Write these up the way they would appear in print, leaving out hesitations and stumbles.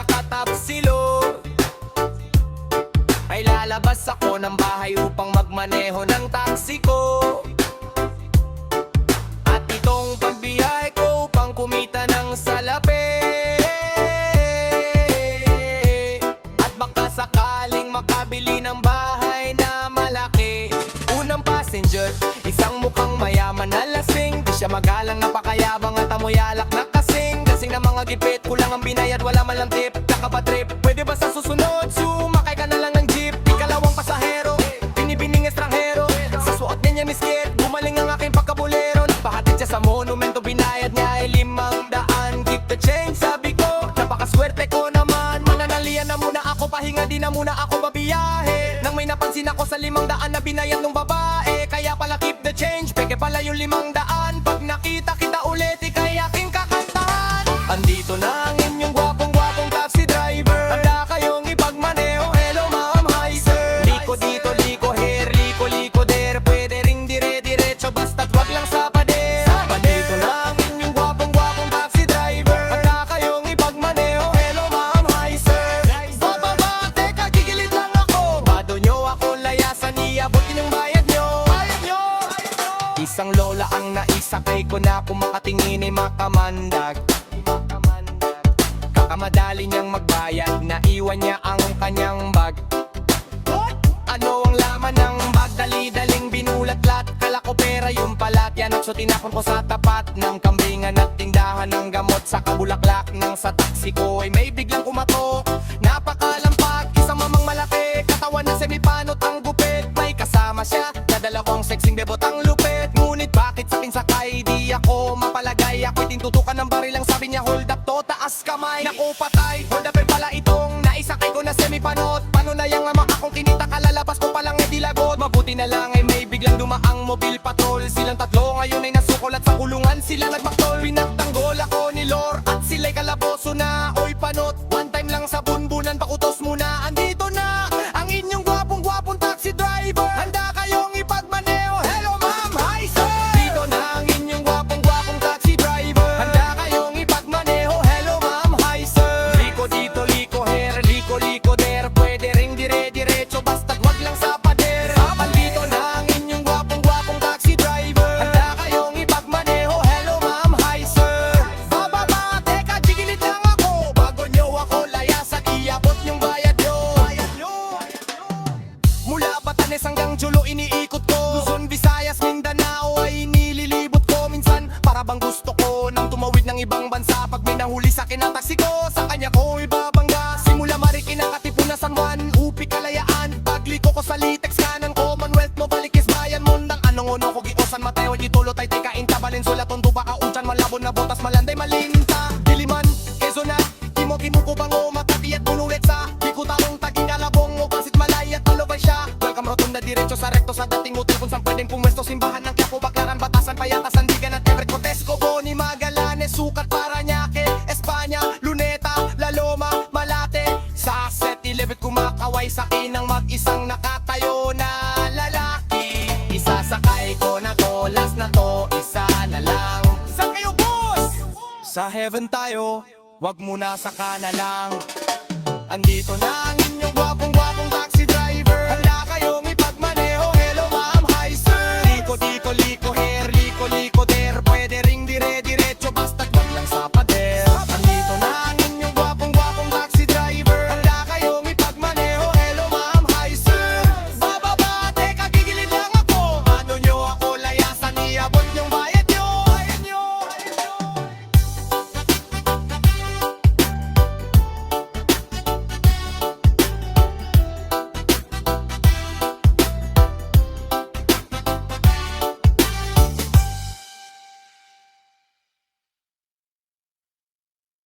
nakatapsilo, ay lalabas ako ng bahay upang magmaneho ng taxi ko. At itong pagbiyahe ko upang kumita ng salapi, at baka sakaling makabili ng bahay na malaki. Unang passenger, isang mukhang mayaman na lasing. Di siya magalang, napakayabang at amoy alak na kasing. Kasing na mga gipit, kulang ang binayad, wala man lang tip. Kakapatrip, pwede ba sa susunod sumakay ka na lang ng jeep? Ikalawang pasahero, binibining estrangero. Sa suot niya miskit, gumaling ang aking pagkabulero. Nagpahatid siya sa monumento, binayad niya ay 500. Keep the change, sabi ko, napakaswerte ko naman. Mananalian na muna ako, pahinga di na muna ako babiyahe. Nang may napansin ako sa 500 na binayad ng babae, kaya pala keep the change, peke pala yung 500. Pag nakita kita ulit, ikay aking kakantahan. Andito na ang inyong gwapong taxi driver. Handa kayong ipagmaneho, hello ma'am, hi sir. Liko dito, liko here, liko there. Pwede ring dire-diretso, basta't wag lang sa pader. Andito na ang inyong gwapong taxi driver. Handa kayong ipagmaneho, hello ma'am, hi sir. Bababa, teka, gigilid lang ako. Bado nyo ako layasan, iabot yung bayad nyo. Isang lola ang naisakay ko na kumakatingin ay makamandag. Kakamadali niyang magbayad, naiwan niya ang kanyang bag. Ano ang laman ng bag? Dali-daling binulat-lat. Kala ko pera yung palat. Yan at so tinapon ko sa tapat ng kambingan at tindahan ng gamot. Sa kabulaklak ng sa taxi ko ay may biglang kumatok. Napakalampag, isang mamang malaki, katawan na semipanot ang gupit. May kasama siya, nadala kong sexing bebot ang lupit. Ngunit bakit sa aking sakay di ako mapalagay? Ako'y tintutukan ng barilang, sabi niya hold up to, taas kamay. Naku patay, hold up pala itong naisakay ko na semipanot. Paano na yang ama akong kinita, kalalabas ko palang e dilagot. Mabuti na lang ay may biglang dumaang mobil patrol. Silang tatlo ngayon ay nasukol at sa kulungan sila nagmaktol. Pinagtanggol ako ni Lor at sila'y kalaboso na. Oy panot, one time lang sa bunbunan, pakutos muna. Andito na ang inyong gwapong taxi driver. Handa kayong ipagmaneho, hello ma'am, hi sir. Dito na ang inyong gwapong taxi driver. Handa kayong ipagmaneho, hello ma'am, hi sir. Liko dito, liko here, liko there. Pwede ring dire-diretso, basta't wag lang sa pader. Dito na ang inyong gwapong taxi driver. Handa kayong ipagmaneho, hello ma'am, hi sir. Bababa, teka, gigilid lang ako. Bago nyo ako layasan, iabot yung bayad nyo. Mula Batanes hanggang Jolo iniikot ko. Luzon, Visayas, Mindanao ay nililibot ko. Minsan para bang gusto ko nang tumawid ng ibang bansa. Pag may nahuli sa akin ang taxi ko, sa kanya ko ibabangga. Simula Marikina, Katipunan, San Juan, Upi, Kalayaan. Pagliko ko sa Litex, kanan Commonwealth mo, Balikis, Bayan, Mundang, Anong Uno, Kugiosan, Mateo, Gitulo, Taytay, Kainta, Valenzuela, Tondo, Bacauchan, Malabon, Nabotas, Malanday, Malinta, Diliman, Quezon, Timo, Kinuko, Bango, Makati at Bunuet sa Bicutaong, Taging, Alabong, Basit, Malay at Talobay siya. Welcome rotunda, diretso sa rekto sa dating util kung saan pwedeng pumwesto. Simbahan ng Quiapo, Baclaran, Batasan, Payatas, Sandigan at Everett, Cotesco, Boni, Magallanes, Sucat, Parañaque, Espanya, Luneta, La Loma, Malate. Sa 7-Eleven kumakaway sa kinang mag-isang nakatayo na lalaki. Isasakay ko na to, last na to, isa na lang. Saan kayo boss? Sa heaven tayo, wag muna saka na lang. Andito na ang inyong gwapong taxi driver. Handa kayong ipagmaneho, hello ma'am, hi sir. Liko dito, liko here, liko there. Pwede ring dire-diretso, basta't wag lang sa pader. Andito na ang inyong gwapong taxi driver. Handa kayong ipagmaneho, hello ma'am, hi sir. Bababa, teka, gigilid lang ako. Ano nyo ako layasan, iabot yung bayad nyo.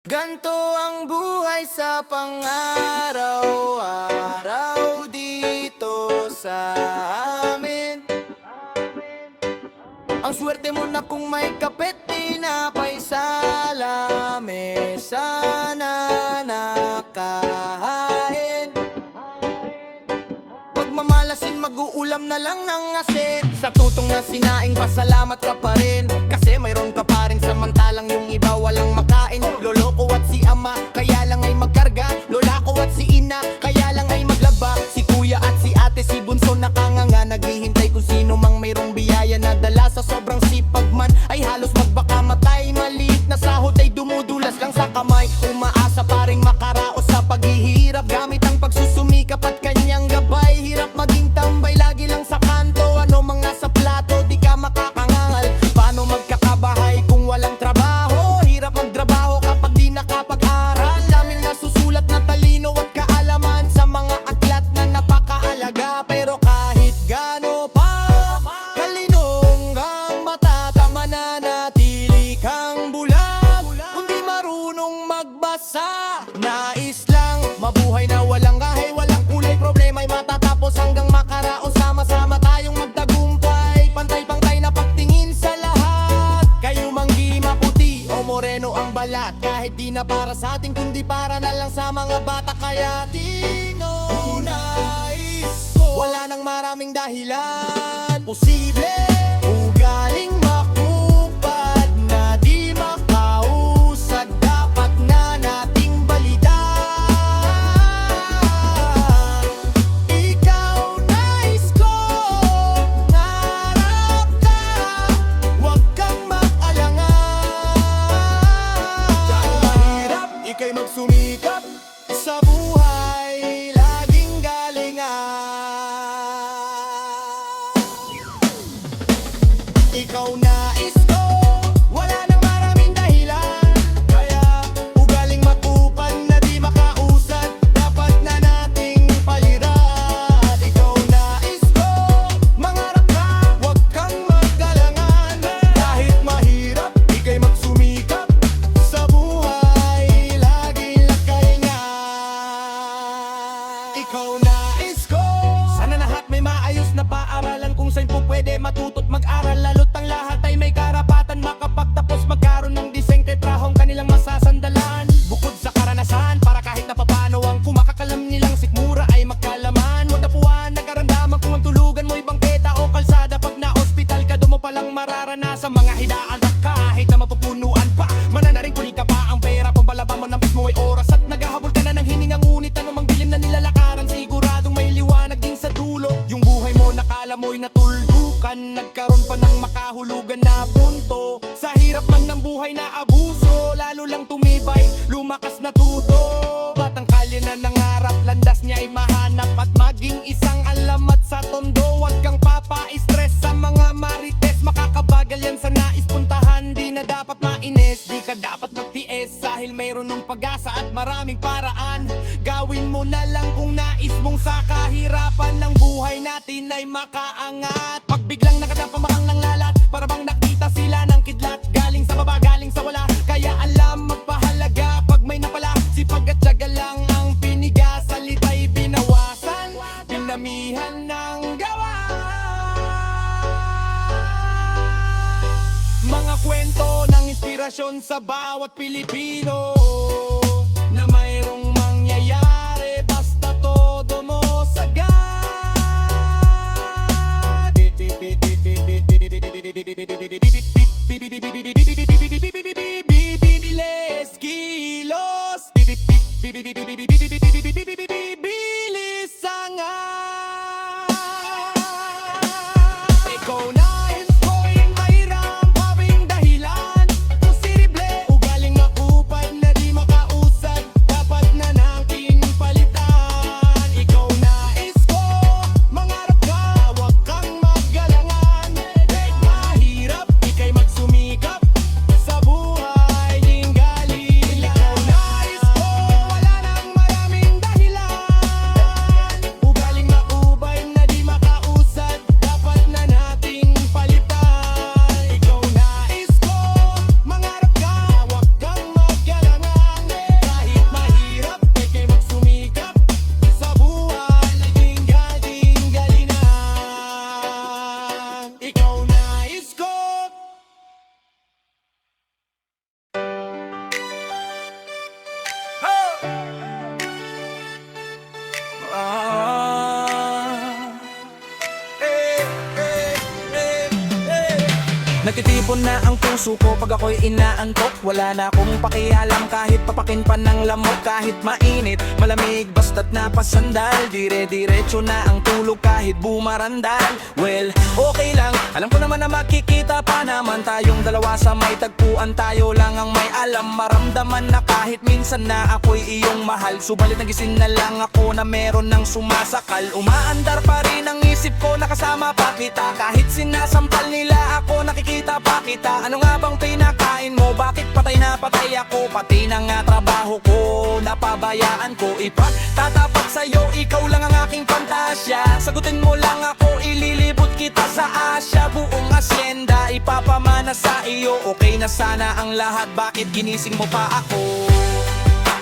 Ganto ang buhay sa pang-araw-araw dito sa amin. Ang swerte mo na kung may kapit, tinapay sa lamesa na nakahain. Pagmamalasin, mag-uulam na lang ng asin. Sa tutong na sinaing, pasalamat ka pa rin. Kasi mayroon ka pa rin, samantalang yung iba walang makain. Loloko at si ama, kaya lang ay magkarga Kundi para na lang sa mga bata. Kaya tinonais ko, wala nang maraming dahilan. Posible ugaling makupad na di makausad, dapat na nating balitaan. Ikaw nais ko, ngarap ka, huwag kang mag-alangan. Dahil mahirap, ika'y magsumikap sa buhay, laging galingan. Ikaw nais ko, wala nang maraming dahilan. Kaya ugaling matupad na di makausad, dapat na nating paliran. Ikaw nais ko, mangarap ka, huwag kang mag-alangan. Kahit mahirap, ika'y magsumikap sa buhay, laging lakahingan. Ikaw nais ko, sana lahat may maayos na paaralan kung saan po pwede matuto't mag-aral. Lalo't ang lahat ay may karapatan makapagtapos, magkaroon ng disente, trahong kanilang masasandalan. Bukod sa karanasan, para kahit na papano ang kumakakalam nilang sikmura ay magkalaman. Huwag tapuan, nagkaramdaman kung ang tulugan mo ibang bangketa o kalsada. Pag na-hospital ka, doon mo palang mararanasan mga hidaan at kahit na mapupunuan pa, mananaring kuli ka pa ang pera. Pambalaban mo ng mismo ay oras at naghahabol ka na ng hininga, ngunit anumang dilim na nilalakaran, siguradong may liwanag din sa dulo. Yung buhay mo nakala mo'y natuldukan, nagkaroon pa ng makahulugan na punto. Sa hirap man ng buhay na abuso, lalo lang tumibay, lumakas na tuto. Batang kalye na nangarap, landas niya ay mahanap at maging isang alamat sa tondo. Huwag kang papa-stress sa mga marites, makakabagal yan sa nais puntahan. Di na dapat mainis, di ka dapat magtiis, dahil mayroon ng pag-asa at maraming paraan. Gawin mo na lang kung nais mong sa kahirapan ng buhay natin ay makaangat. Pag biglang nakadapamakang ng lalat, para bang nakita sila ng kidlat, galing sa baba, galing sa wala. Kaya alam magpahalaga pag may napala, sipag at tiyaga lang ang piniga. Salita'y binawasan, pinamihan ng gawa. Mga kwento ng inspirasyon sa bawat Pilipino, na mayroong mangyayari basta todo mo sagad. Bilis kilos, bilis angat. Ikaw nais ko'y mayroong kaming dahilan. Posible ugaling makupad na di makausad, dapat na nating palitan. Ikaw nais ko, mangarap ka, huwag kang mag-alangan. Kahit mahirap, ika'y magsumikap sa buhay, ding galing. Ikaw nais ko, wala nang maraming dahilan. Ugaling makupad na di makausad, dapat na nating palitan. Ikaw nais ko, mangarap ka, huwag kang mag-alangan. Kahit mahirap, ika'y magsumikap sa buhay, laging galingan. Ikaw nais ko. Nagtitipon na ang puso ko pag ako'y inaantok. Wala na akong pakialam kahit papakin pa ng lamok. Kahit mainit, malamig, basta't napasandal. Dire-diretso na ang tulog kahit bumarandal. Well, okay lang, alam ko naman na makikita pa naman tayong dalawa sa may tagpuan. Tayo lang ang may alam, maramdaman na kahit minsan na ako'y iyong mahal. Subalit nagising na lang ako na meron ng sumasakal. Umaandar pa rin ang isip ko, nakasama pa kita. Kahit sinasampal nila ako, nakikita pa kita. Ano nga bang pinakain mo? Bakit patay na patay ako? Pati na nga trabaho ko, napabayaan ko. Ipagtatapat sa'yo, ikaw lang ang aking pantasya. Sagutin mo lang ako, ililibot kita sa Asya. Buong asyenda, ipapamana sa iyo. Okay na sana ang lahat, bakit ginising mo pa ako?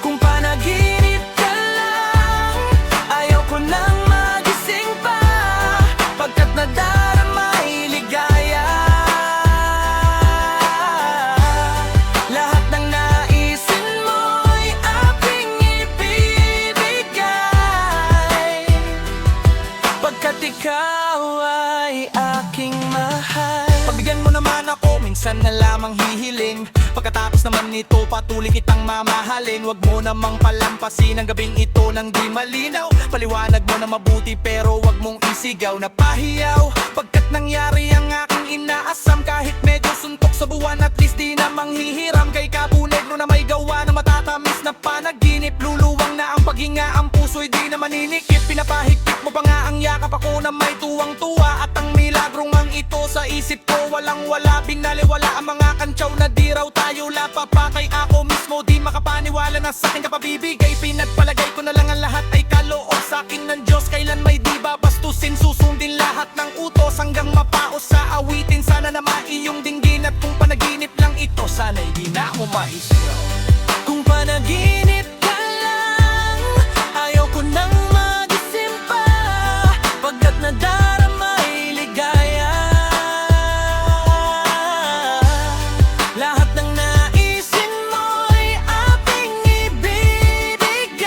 Kung panaginip ka lang, ayaw ko nang magising pa. Pagkat nadarama ligaya, lahat ng naisin mo'y api ikaw ay aking mahal. Pagbigyan mo naman ako, minsan na lamang hihiling. Pagkatapos naman nito, patuloy kitang mamahalin. Huwag mo namang palampasin ang gabing ito nang di malinaw. Paliwanag mo na mabuti pero huwag mong isigaw na pahiyaw. Pagkat nangyari ang aking inaasam, kahit medyo suntok sa buwan, at least di namang hihiram. Kay Cabo Negro na may gawa na matatamis na panaginip. Luluwang na ang paghinga, ang puso'y di na maninikip. Pinapahigpit mo pa nga ang yakap ako na may tuwang-tuwa. At ang milagrong ang ito sa isip ko, walang-wala. Binaliwala ang mga kantsaw na di raw tayo lapapa. Kay ako mismo di makapaniwala na sa'kin ka pabibigay. Pinagpalagay ko na lang ang lahat ay kaloob sa'kin ng Diyos. Kailan may di babastusin, susundin lahat ng utos hanggang mapaos sa awitin. Sana na maiyong dinggin, at kung panaginip lang ito, sana'y di na ako maisigaw. Kung panaginip ka lang, ayaw ko nang magising pa. Pagkat nadarama'y ligaya. Lahat ng naisin mo'y aking ibibigay.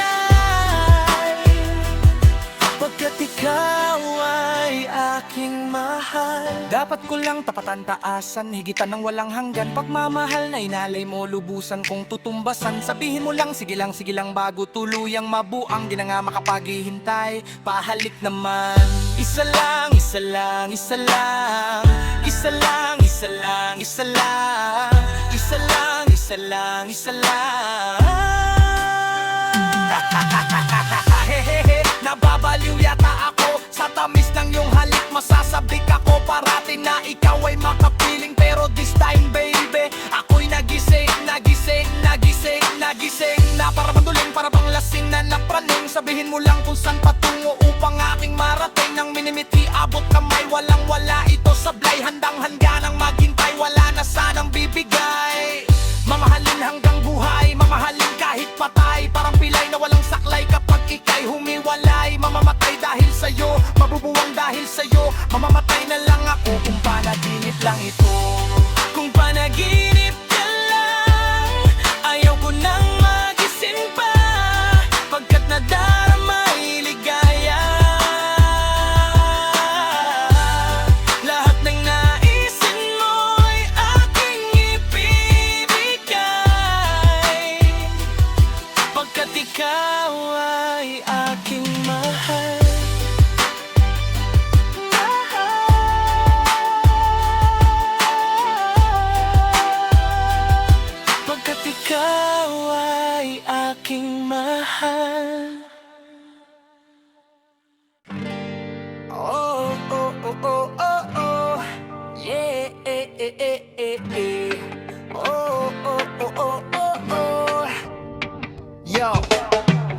Pagkat ikaw ay aking mahal. Dapat ko lang tapatan, taasan, higitan ng walang hanggan. Pagmamahal na inalay mo, lubusan kong tutumbasan. Sabihin mo lang, sige lang bago tuluyang mabuang. Di na nga makapaghihintay, pahalik naman. Isa lang, isa lang, isa lang. Isa lang, isa lang, isa lang. Isa lang, isa lang, isa lang. Hehehe, nababaliw yata ako sa tamis ng iyong halik. Masasabik ako parati na ikaw ay makapiling. Pero this time baby, ako'y nagising, nagising, nagising, nagising na para banduling, para bang lasing na napraning. Sabihin mo lang kung saan patungo upang aking marating. Nang minimiti, abot kamay, walang-wala ito sablay. Handang-handa nang maghintay, wala na sanang bibigay. Mamahalin hanggang buhay, mamahalin kahit patay. Parang pilay na walang saklay kapag ika'y humiwalay. Mamamatay dahil sa'yo, mabubuwang dahil sa'yo. Mamamatay na lang ako kung panaginip lang ito. Kung panaginip ka lang, ayaw ko nang magising pa. Pagkat nadarama'y ligaya. Lahat ng naisin mo'y aking ibibigay. Pagkat ikaw ay aking mahal. Pagkat ikaw ay aking mahal. Oh, oh, oh, oh, oh, oh. Yeah, eh, eh, eh, eh, eh. Oh, oh, oh, oh, oh, oh. Yo,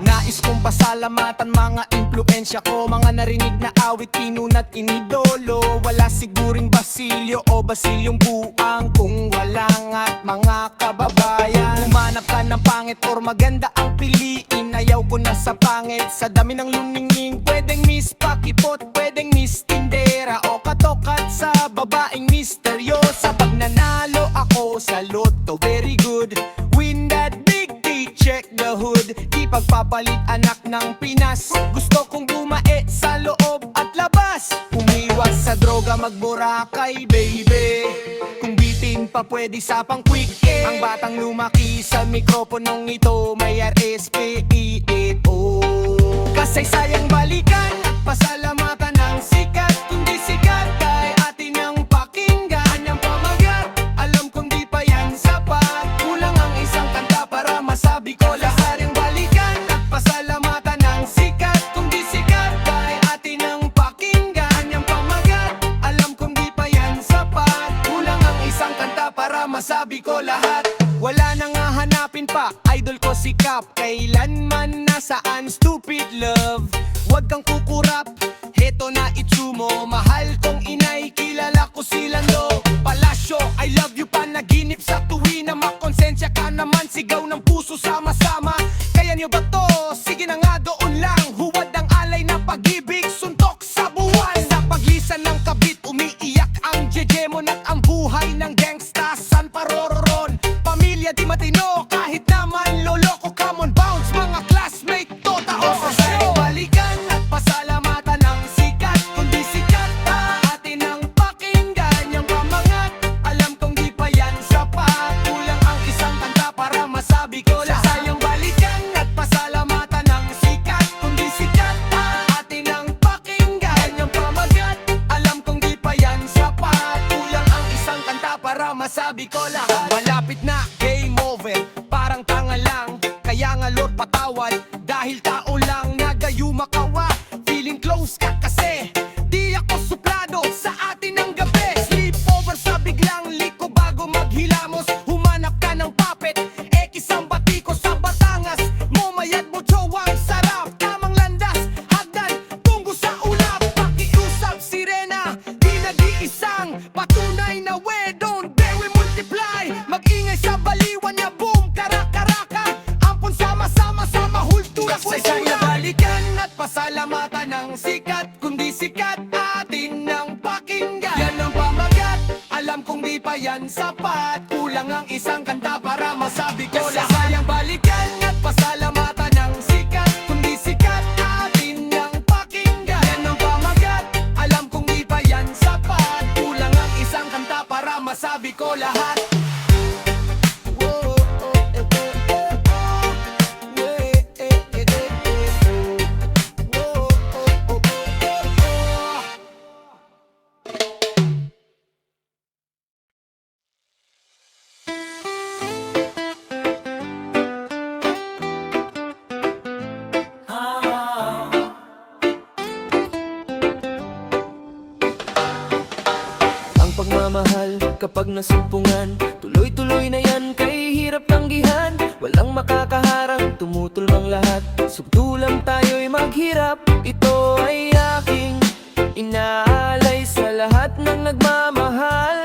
nais kong pasalamatan mga impluensya ko. Mga narinig na awit, pinunat inidolo. Wala siguring Basilio o Basilyong buang kung walang at mga kababayan. Humanap ka ng pangit or maganda ang piliin. Ayaw ko na sa pangit, sa dami ng luningning. Pwedeng Miss Pakipot, pwedeng Miss Tindera, o katokat sa babaeng misteryosa. Pag nanalo ako sa loto, very good. Win that big D, check the hood. Di pagpapalit anak ng Pinas. Gusto kong bumae sa loob at labas. Umiwas sa droga, magborakay baby. Kung bitin pa pwede sa pang quick Ang batang lumaki sa mikroponong ito may RSPEO. Kasaysayang balikan at pasalamatan ng sikat. Kundi sikat ay atin ang pakinggan. Kanyang pamagat, alam kong di pa yan sapat. Kulang ang isang kanta para masabi ko lahat. Yung balikan at pasalamatan ng sikat. Kundi sikat ay atin ang pakinggan. Kanyang pamagat, alam kong di pa yan sapat. Kulang ang isang kanta para masabi ko lahat. Wala nang hahanapin pa, idol ko si Cap. Kailanman nasaan stupid love. Huwag kang kukurap, heto na itsumo. Mahal kong inay, kilala ko silang lo. Palasyo, I love you, panaginip sa tuwi na makonsensya ka naman. Sigaw ng puso sama-sama. Kaya niyo ba to? Sige na nga doon lang. Huwad ang alay na pag-ibig, suntok sa buwan. Sa paglisan ng kabit, umiiyak ang jejemon. At ang buhay ng gangsta, san parororon. Pamilya di matino, kahit naman loloko. Come on, bounce, mga classmate, to taos sa sa'yo. Balikan at pasalamatan ng sikat. Kundi tao lang na gayo makawa. Feeling close ka kasi di ako suplado sa atin ang gabi. Sleepover sa biglang liko bago maghilamos. Humanap ka ng puppet, ekis ang batiko sa Batangas. Momayad mo chowang sarap, tamang landas, hagdan, tunggo sa ulap. Pakiusap sirena, di nag-iisang patunay na we don't dare we multiply. Mag-ingay sa baliwan niya, boom, karakaraka. Ampon sama-sama sa mahultura. Saysay na balikan at pasalamatan ng sikat. Kundi sikat atin ng pakinggan. Yan ang pamagat, alam kong di pa yan sapat. Kulang ang isang kanta para masabi ko lahat. Sayang balikan at pasalamatan ng sikat. Kundi sikat atin ng pakinggan. Yan ang pamagat, alam kong di pa yan sapat. Kulang ang isang kanta para masabi ko lahat. Ang pagmamahal kapag nasumpungan, tuloy-tuloy na yan, kay hirap tanggihan. Walang makakaharang, tumutulong lahat. Sugdulang tayo'y maghirap. Ito ay aking inaalay sa lahat ng nagmamahal.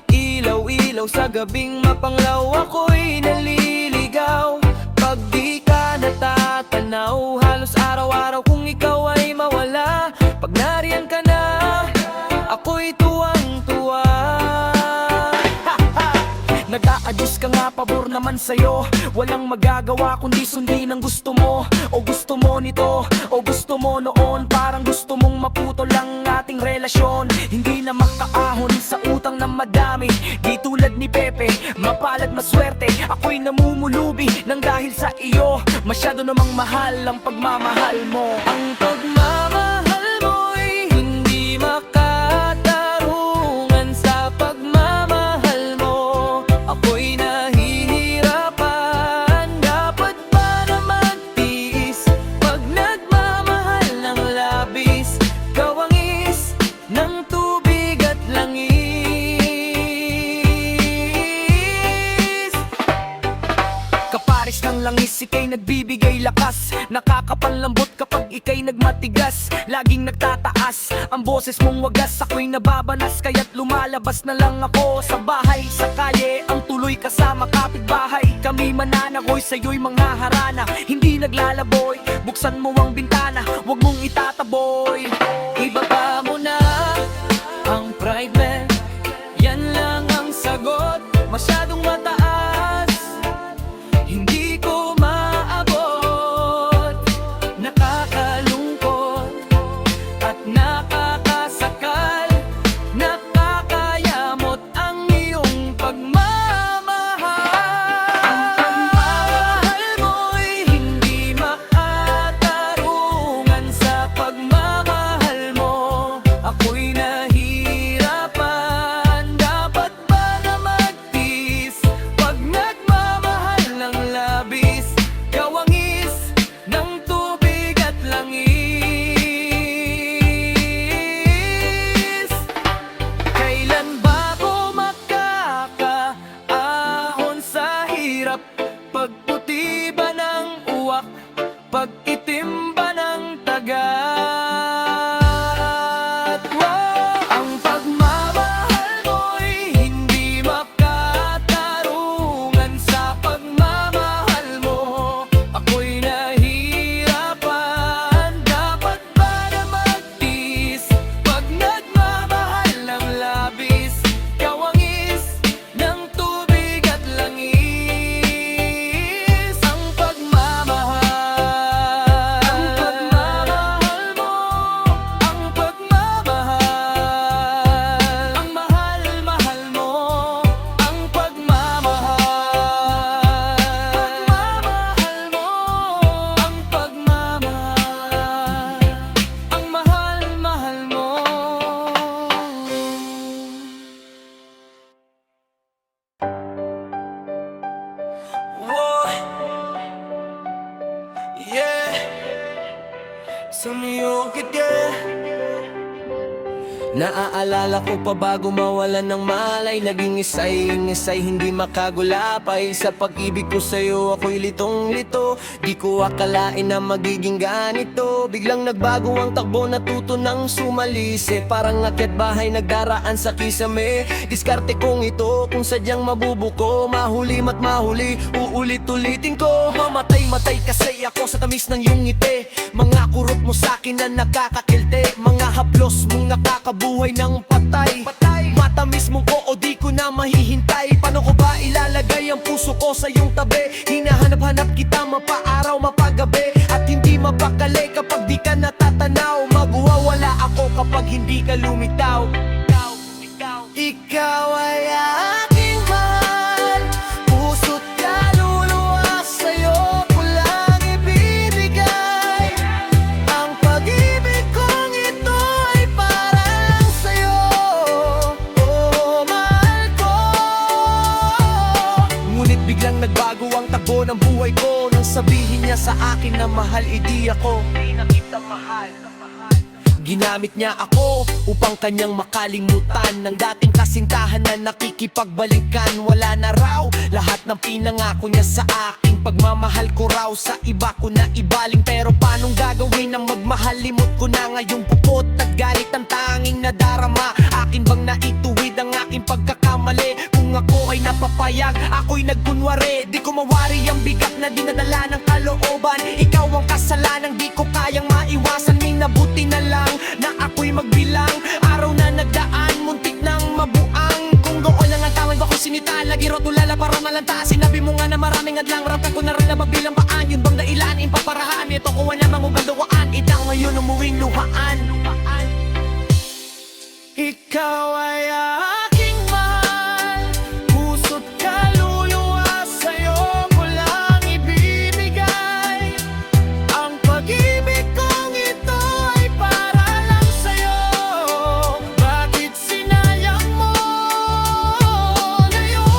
Ilaw-ilaw sa gabing mapanglaw, ako'y naliligaw. Pag di ka natatanaw, halos araw-araw kung ikaw ay mawala. Pag nariyan ka na, ako'y tuwang-tuwa. Nag-a-adjust ka nga, pabor naman sa'yo. Walang magagawa kundi sundin ang gusto mo. O gusto mo nito, o gusto mo noon. Parang gusto mong maputol ang ating relasyon. Hindi na makaahon sa utang na madami. Di tulad ni Pepe, mapalad maswerte. Ako'y namumulubi nang dahil sa iyo. Masyado namang mahal ang pagmamahal mo. Ang pagmamahal mo'y hindi makatarungan. Sa pagmamahal mo, ako'y nahihirapan. Dapat ba na magtiis pag nagmamahal ng labis? Kawangis ng tubig at langis. Kapares ng langis, ika'y nagbibigay lakas. Nakakapanlambot kapag ika'y nagmatigas. Laging nagtataas ang boses mong wagas. Ako'y nababanas kaya't lumalabas na lang ako sa bahay. Sa kalye ang tuloy kasama kapitbahay. Kami mananagoy, sa'yo'y mga harana. Hindi naglalaboy, buksan mo ang bintana, huwag mong itataboy. Ibaba mo na ang pride, man. Yan lang ang sagot. Masyadong mataas, hindi ko maabot. Nakakalungkot at nakakasakal. Nakakayamot ang iyong pagmamahal. Ang pagmamahal mo'y hindi makatarungan. Sa pagmamahal mo, ako'y nahihirapan. Dapat ba na magtiis pag nagmamahal ng labis? Kawangis ng tubig at langis. Kailan ba ko makakaahon sa hirap? Pagputi ba ng uwak? Pag-itim ba ng tagat? Ang pagmamahal mo'y hindi makatarungan. Sa pagmamahal mo, ako'y nahihirapan. Dapat ba na magtiis pag nagmamahal ng labis? Kawangis ng tubig at langis. Ang pagmamahal Sumiyukit ka. Naaalala ko pa bago mawalan ng malay, naging isay hindi makagulapay. Sa pag-ibig ko sa'yo ako'y litong-lito, di ko akalain na magiging ganito. Biglang nagbago ang takbo, natuto ng sumalisi. Parang akyat bahay nagdaraan sa kisame. Diskarte kong ito kung sadyang mabubuko. Mahuli mat mahuli, uulit-ulitin ko. Mamatay-matay kasi ako sa tamis ng iyong ngiti. Mga kurot mo sa'kin na nakakakilte. Mga haplos mong nakakabuhay ng patay. Matamis mong ko o di ko na mahihintay. Paano ko ba ilalagay ang puso ko sa iyong tabi? Hinahanap-hanap kita mapaaraw mapagabi. At hindi mapakali kapag di ka natatanaw. Magwawala ako kapag hindi ka lumitaw. Ikaw ay aking mahal, puso't kaluluwa sa'yo ko lang ibibigay. Ang pag-ibig kong ito ay para lang sa'yo, oh mahal ko. Ngunit biglang nagbago ang takbo ng buhay ko nang sabihin niya sa akin na mahal hindi ako. Di na kita mahal. Ginamit niya ako upang kanyang makalimutan ng dating kasintahan na nakikipagbalikan. Wala na raw lahat ng pinangako niya sa akin. Pagmamahal ko raw sa iba ko na ibaling. Pero paanong gagawin ang magmahal? Limot ko na ngayong pupot at galit ang tanging nadarama. Akin bang naituwid ang aking pagkakamali? Kung ako ay napapayag, ako'y nagkunwari. Di ko mawari ang bigat na dinadala ng kalooban. Ikaw ang kasalanang di ko kayang maiwasan. Minabuti na lang na ako'y magbilang. Araw na nagdaan, muntik nang mabuang. Kung doon lang ang tawag ko sinita, lagi rotulala para malanta. Sinabi mo nga na maraming adlang, ramtan ko na rin na magbilang paan. Yun bang dailan, impaparahaan, ito kuha na mangugaluwaan. Itaw ngayon umuwing luhaan. Ikaw ay aking mahal, puso't kaluluwa sa'yo ko lang ibibigay. Ang pag-ibig kong ito ay para lang sa'yo. Bakit sinayang mo ngayon?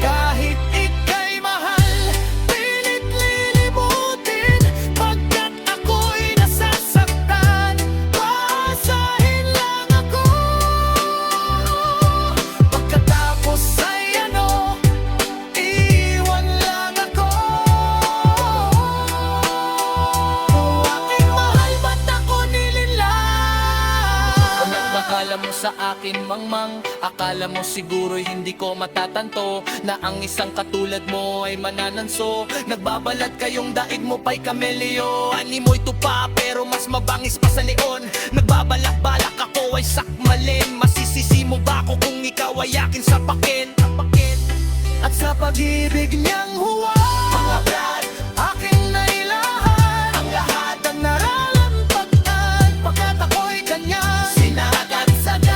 Kahit ika'y mahal, pilit lilimutin. Pagkat ako'y nasasaktan, paasahin lang ako. Pagkatapos ay ano, iwan lang ako. Oh, aking mahal, ba't ako nilinlang? Akala mo sa akin mangmang, akala mo siguro hindi ko matatanto na ang isang katulad mo ay manananso. Nagbabalat kayong daig mo pa'y kamelyo. Animoy tupa pero mas mabangis pa sa leon. Nagbabalak-balak ako ay sakmalin. Masisisi mo ba ako kung ikaw ay akin sapakin? At sa pag-ibig niyang huwag, mga brad, aking nailahan ang lahat ng nararamdaman. Pagkat ako'y kanyang sinagad-sagad.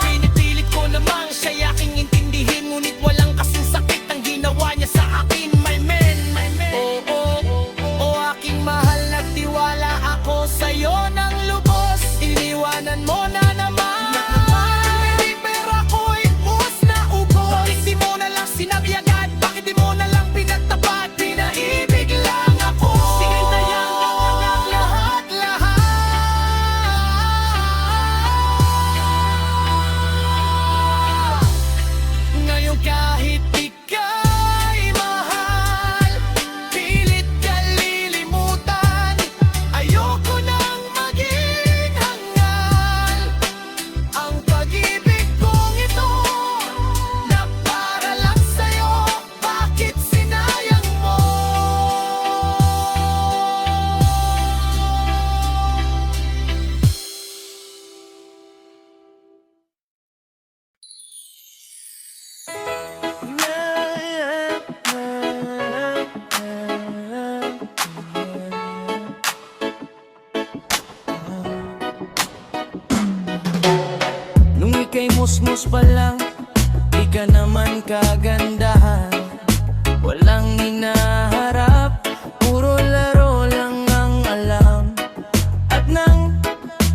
Pinipilit ko namang siya'y aking intindihin, ngunit walang kasing sakit ang ginawa niya sa akin. My man, oh aking mahal, nagtiwala ako sa'yo ng lubos. Iniwanan mo na naman. Hindi pera ko'y buhos na ubos. Bakit di mo na lang sinabi agad? Bakit di mo na lang pinagtapat? Pinaibig lang ako. Sige na yan ang lahat-lahat. Ngayon kahit ika'y mahal, pilit ka lilimutan. Ayoko nang maging hangal. Ang pag-ibig kong ito na para lang sa'yo, bakit sinayang mo? Nung ika'y musmus pa lang, di ka naman kagandahan. Walang hinaharap, puro laro lang ang alam. At nang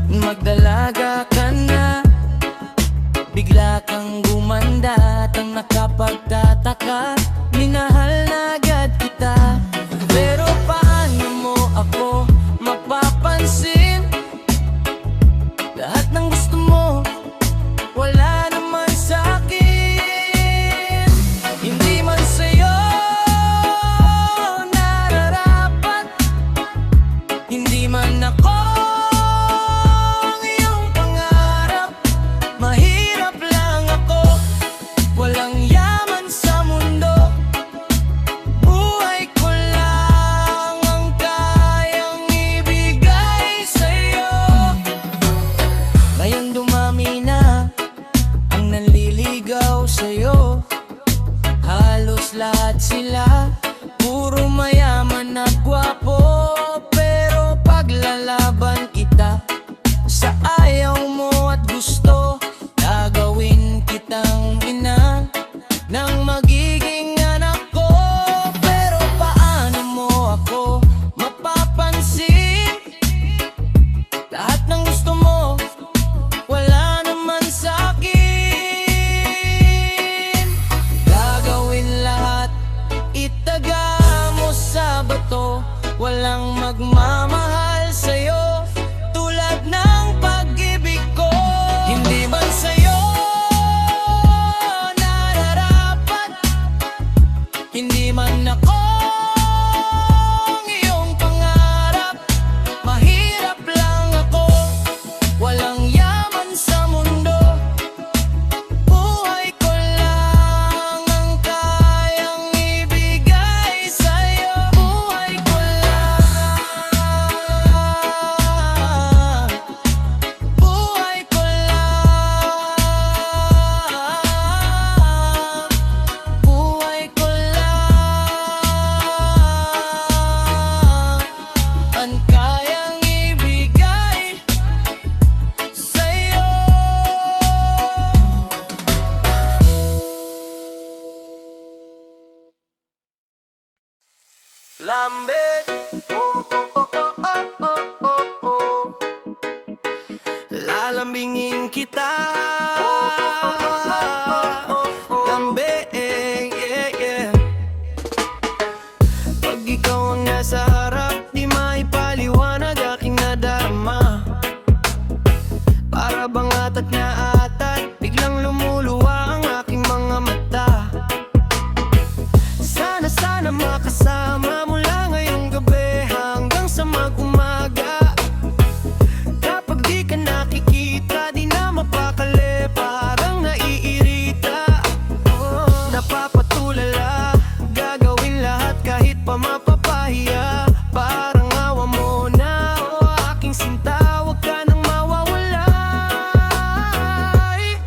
magdalaga ka na, bigla kang gumanda at ang nakapagtataka. Minahal na agad Halos lahat sila puro mayaman at gwapo, pero paglalaban kita sa ayaw mo at gusto, gagawin kitang ina ng magiging anak ko. Pero paano mo ako mapapansin? Lahat ng gusto mo wala naman sa'kin. Gagawin lahat, itaga mo sa bato. Walang magmamahal sa'yo tulad ng pag-ibig ko. Hindi man sa'yo nararapat, hindi man ako ang iyong pangarap. Mahirap lang ako, walang yaman sa mundo. Buhay ko lang ang kayang ibigay sa'yo. Buhay ko lang, buhay ko lang, buhay ko lang ang kayang ibigay sa'yo. Lambit, oh, oh, oh, oh, oh, oh, oh, oh. Lalambingin kita, lambing, yeah, yeah. Pag ikaw ang nasa harap, di maipaliwanag aking nadarama. Para bang atat na atat, biglang lumuluwa ang aking mga mata. Sana makasama mula ngayong gabi hanggang sa mag-umaga. Kapag di ka nakikita, di na mapakali, parang naiirita. Napapatulala, gagawin lahat kahit pa mapapahiya. Parang awa mo na, o aking sinta, wag ka nang mawawala.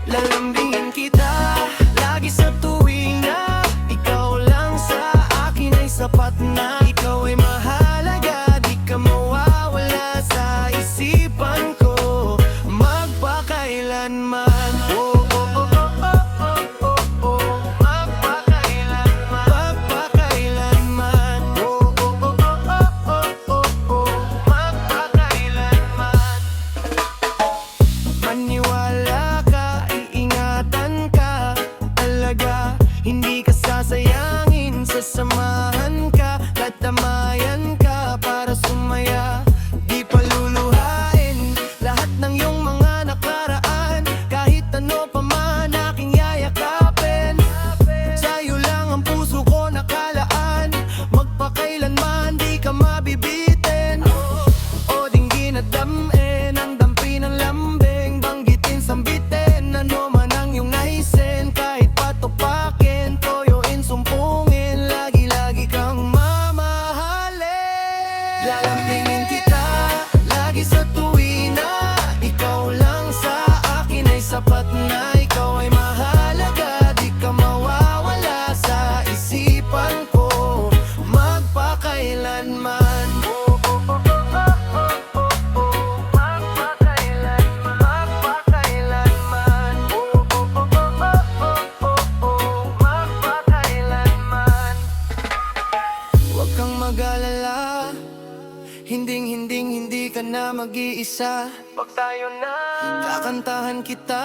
Lalambingin kita lagi sa tuwing na ikaw lang sa akin ay sapat na. Ikaw ay mahalaga, di ka mawawala sa isipan ko magpakailanman. Oh, oh, oh, oh, oh, oh, oh, oh. Magpakailanman, magpakailanman. Oh, oh, oh, oh, oh, oh, oh. Magpakailanman. Maniwala ka, iingatan ka talaga. Hindi ka sasayangin, sasamahan ka, tatamayan ka para sumaya. Di paluluhain lahat ng iyong mga nakaraan, kahit ano pa man aking yayakapin. Sa'yo lang ang puso ko nakalaan, magpakailanman di ka mabibitin. O dinggin at damin ang dampi ng lambing, banggitin, sambitin, ano man ang iyong naisin. Kahit patupakin, toyoin, sumpungin, lagi-lagi kang mamahalin. Lalambingin kita lagi sa tuwin na ikaw lang sa akin ay sapat na. Ikaw ay mahalaga, di ka mawawala sa isipan ko magpakailanman. Oh, oh, oh, oh, oh, oh, oh. Magpakailanman, magpakailanman. Oh, oh, oh, oh, oh, oh, oh. Magpakailanman. Huwag kang mag-alala, hindi ka na mag-iisa. Pag tayo na kakantahan kita,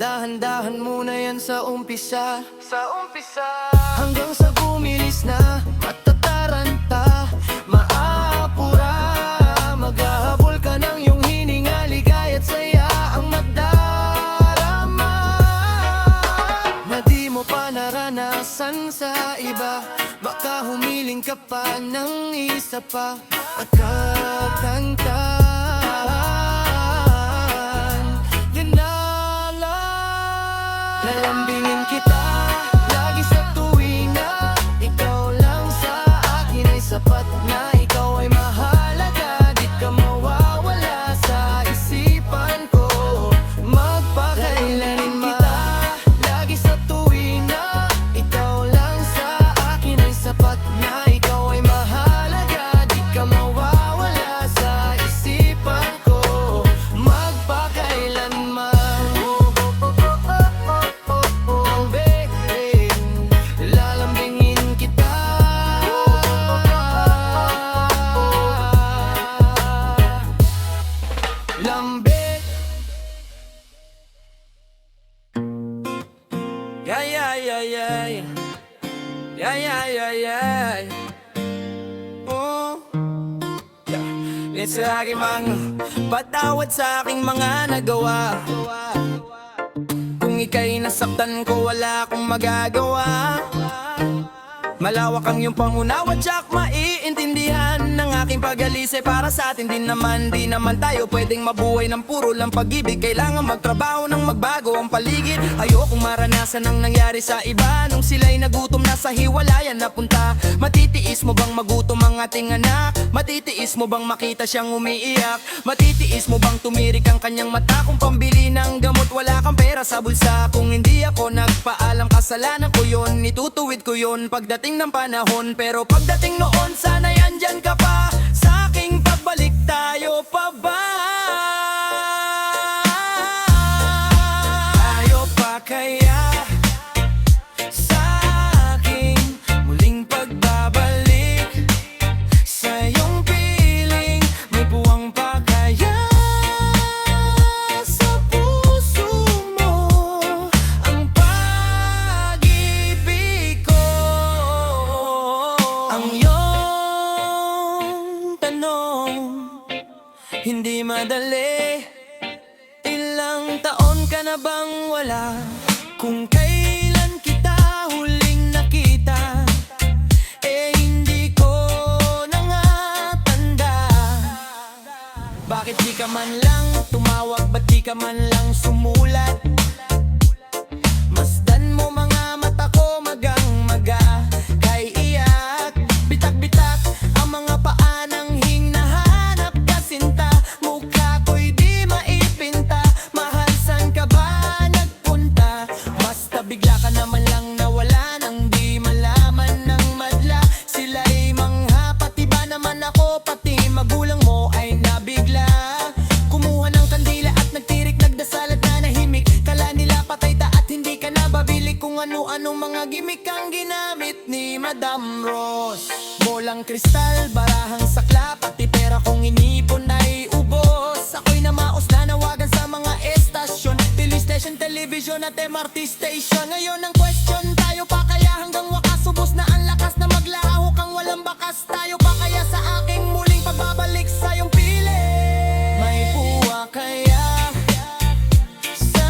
dahan-dahan muna yan sa umpisa. Hanggang sa bumilis na, matataranta, maapura. Maghahabol ka ng iyong hininga, ligaya't saya ang magdarama. Na di mo pa naranasan sa iba, baka humiling ka pa ng isa pa at kakantahan. Dinala, lalambingin kita lagi sa tuwing na ikaw lang sa akin ay sapat na. Ikaw ay mahalaga, di ka mawawala sa isipan ko magpakailanman. Lagi sa tuwing na ikaw Yeah, yeah, yeah, yeah. Oh. It's sa aking mga patawad sa aking mga nagawa. Kung ika'y nasaktan ko, wala akong magagawa. Malawak ang iyong pangunawa, tsak maiintindihan ng aking pag-alisay para sa atin din naman. Di naman tayo pwedeng mabuhay ng puro lang pag-ibig. Kailangan magtrabaho ng magbago ang paligid. Ayokong maranasan ang nangyari sa iba nung sila'y nagutom na sa hiwalayan napunta. Matitiis mo bang magutom ang ating anak? Matitiis mo bang makita siyang umiiyak? Matitiis mo bang tumirik ang kanyang mata? Kung pambili ng gamot wala kang pera sa bulsa. Kung hindi ako nagpaalam, kasalanan ko yun. Itutuwid ko yun pagdating ng panahon. Pero pagdating noon, sana'y andyan ka pa. Sa aking pagbalik tayo pa ba? Tayo pa kaya? Sa aking muling pagbabalik sa iyong piling, may buwang pa kaya? Sa puso mo ang pag-ibig ko. Ang iyong tanong, hindi madali. Ilang taon ka na bang wala? Kung kailan kita huling nakita, eh hindi ko na nga tanda. Bakit di ka man lang tumawag? Ba't di ka man lang sumulat? Masdan mo mga mata ko magang-maga. Kay iyak, bitak-bitak ang mga paa ng hinahanap kasinta. Mukha ko'y di maipinta. Mahal, san ka ba nagpunta? Basta bigla ka naman lang nawala nang di malaman ng madla. Sila'y mangha, pati ba naman ako? Pati magulang mo ay nabigla. Kumuha ng kandila at nagtirik, nagdasal at nanahimik. Kala nila patay ta at hindi ka na babili. Kung ano-anong mga gimmick ang ginamit ni Madam Rose. Bolang kristal, barahang sakla, pati pera kong inipon ay ubos. Ako'y namaos na nawagan sa mga estasyon, TV television at MRT station. Ngayon ang question, tayo pa kaya hanggang wakas? Ubos na ang lakas na maglaho kang walang bakas. Tayo pa kaya sa aking muling pagbabalik sa iyong piling? May puwa kaya sa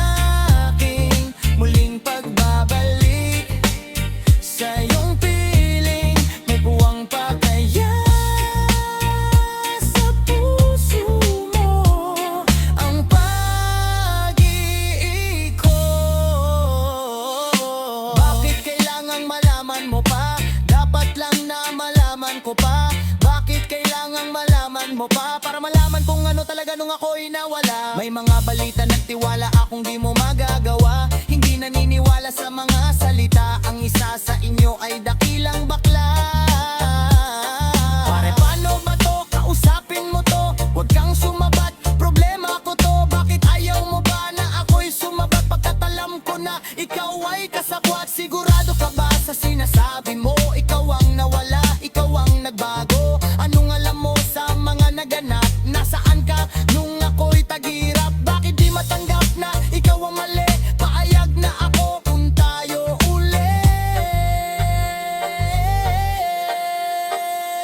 aking muling pagbabalik sa iyong piling? May puwang pa kaya sa puso mo ang pag-ibig ko? Bakit kailangang malaman mo pa? Dapat lang na malaman ko pa. Bakit kailangang malaman mo pa? Para malaman kung ano talaga nung ako'y nawala. May mga balita nagtiwala akong di mo magagawa. Hindi naniniwala sa mga salita. Ang isa sa inyo ay dakilang bakla. Pare, paano ba to? Kausapin mo to. Huwag kang sumabat, problema ko to. Bakit ayaw mo ba na ako'y sumabat? Pagkat alam ko na ikaw ay kasabwat. Sigurado ka ba sa sinasabi mo? Ikaw ang nawala, ikaw ang nagbago. Anong alam mo sa mga naganap? Nasaan ka nung ako'y taghirap? Bakit di matanggap na ikaw ang mali? Paayag na ako kung tayo uli.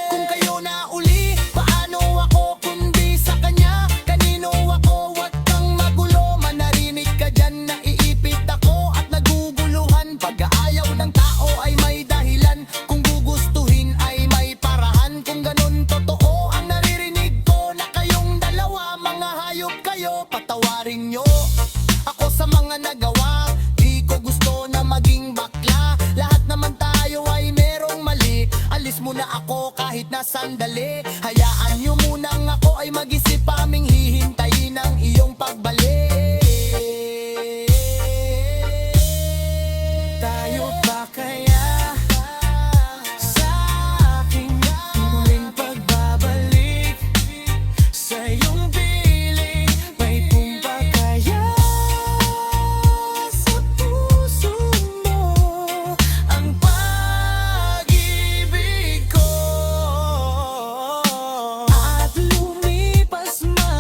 Kung kayo na uli, paano ako kundi sa kanya? Kanino ako? Huwag kang magulo. Manarinig ka dyan, naiipit ako at naguguluhan. Pag-aayaw ng tao ay may dahilan. Kung gugustuhin ay may parahan. Kung ganun totoo ang naririnig ko, na kayong dalawa mga hayop kayo, patawarin nyo ako sa mga nagawa. Di ko gusto na maging bakla. Lahat naman tayo ay merong mali. Alis mo na ako kahit na sandali. Hayaan nyo munang ako ay mag-isip. Aming hihintayin ang iyong pagbalik. Tayo pa kaya sa aking muling pagbabalik sa iyong piling? May pumpa kaya sa puso mo ang pag-ibig ko? At lumipas man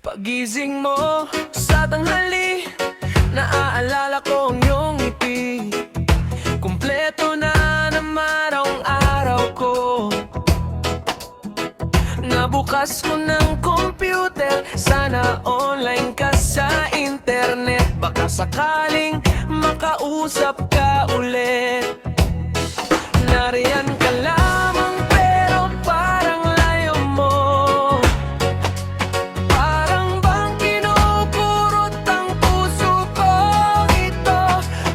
Pagising mo sa tanghali, naaalala ko ang iyong ngiti. Kumpleto na naman ang araw ko. Nabukas ko ng computer, sana online ka sa internet. Baka sakaling makausap ka ulit. Nariyan ka lamang pero parang layo mo. Parang bang kinukurot ang puso ko ito.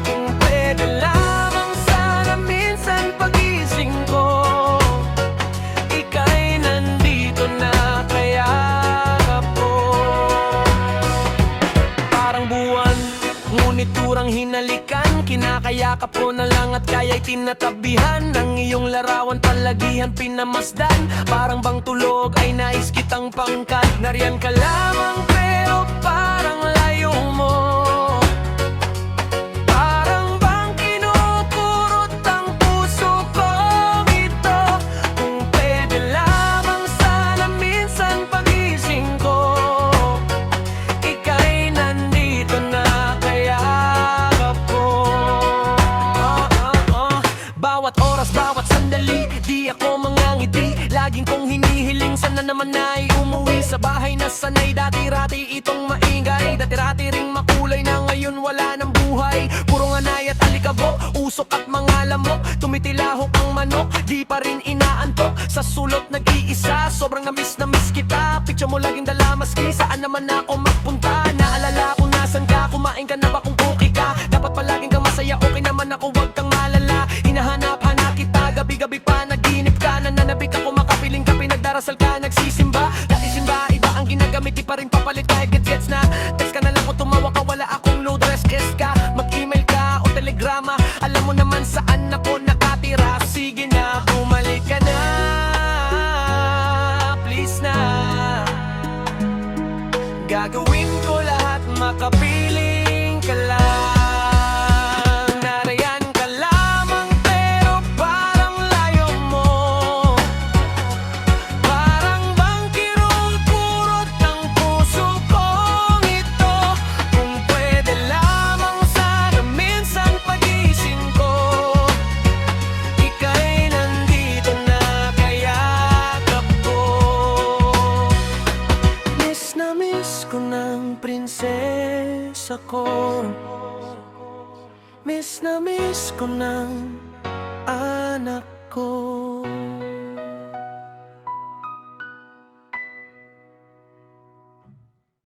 Kung pwede lamang sana minsan pagising ko, ika'y nandito na kaya po. Parang buwan, ngunit turang hinalikan. Kinakayakap ko na lang at kaya'y tinatabihan. Ang iyong larawan palagihan pinamasdan. Parang bang tulog ay nais kitang pangkat. Nariyan ka lamang pero parang layo mo. Parang bang kinukurot ang puso ko ito. Kung pwede lamang sana minsan pagising ko, ika'y nandito na kaya po. Bawat oras, bawat sandali, di ako mangangiti. Laging kong hinihiling, sana naman ay umuwi sa bahay na sanay. Dati-rati itong maingay, dati-rati ring makulay na ngayon wala ng buhay. Puro nganay at alikabok, usok at mga lamok. Tumitilahok ang manok, di pa rin inaantok. Sa sulot nag-iisa, sobrang na miss kita. Picture mo laging dala maski, saan naman ako magpunta. Naalala ko nasan ka, kumain ka na ba kung cookie ka. Dapat palaging kang masaya, okay naman ako, wag kang malala. Hinahanap-hanap kita, gabi-gabi pa naginip ka. Nananabik ako, makapiling ka, pinagdarasal ka, nagsisimba. Dati simba, iba ang ginagamit, di pa rin papalit kahit gets na. Text ka na lang kung tumawa ka, wala akong load, restless ka. Mag-email ka o telegrama, alam mo naman saan ako nakatira. Sige na, bumalik ka na, please na. Gagawin ko lahat, makapiling ka lang. Nariyan ka lamang pero parang layo mo. Parang bang kinukurot ang puso ko ito. Kung pwede lamang sana minsan pagising ko, ika'y nandito na kaya ko. Miss ko ng prinsesa ko. Miss ko ng anak ko.